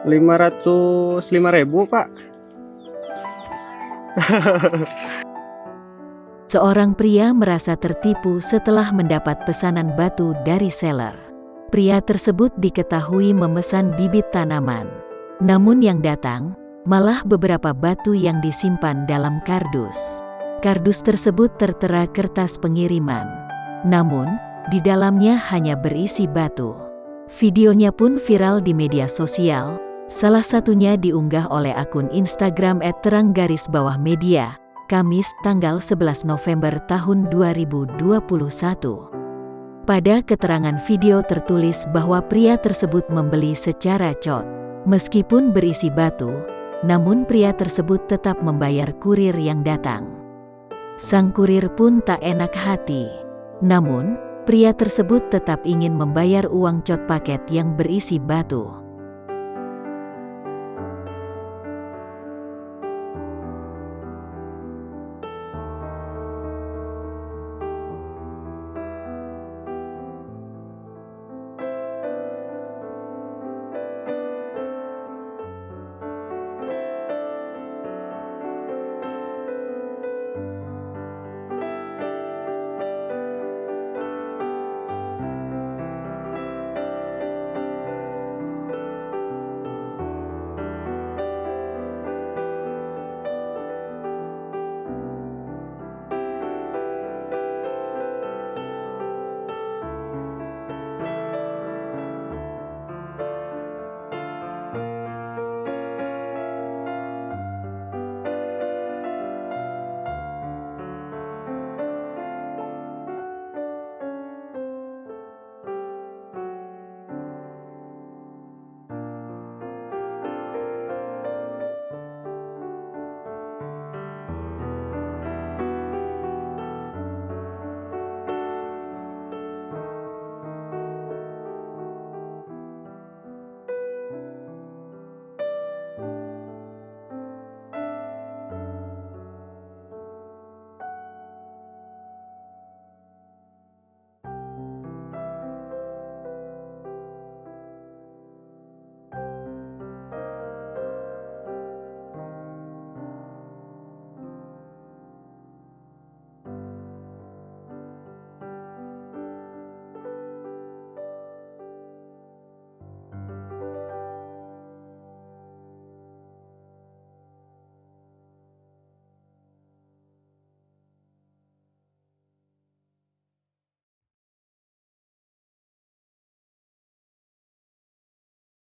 505.000 Pak. Seorang pria merasa tertipu setelah mendapat pesanan batu dari seller. Pria tersebut diketahui memesan bibit tanaman. Namun yang datang, malah beberapa batu yang disimpan dalam kardus. Kardus tersebut tertera kertas pengiriman. Namun, di dalamnya hanya berisi batu. Videonya pun viral di media sosial. Salah satunya diunggah oleh akun Instagram @terang_media, Kamis tanggal 11 November tahun 2021. Pada keterangan video tertulis bahwa pria tersebut membeli secara cot. Meskipun berisi batu, namun pria tersebut tetap membayar kurir yang datang. Sang kurir pun tak enak hati. Namun, pria tersebut tetap ingin membayar uang cot paket yang berisi batu.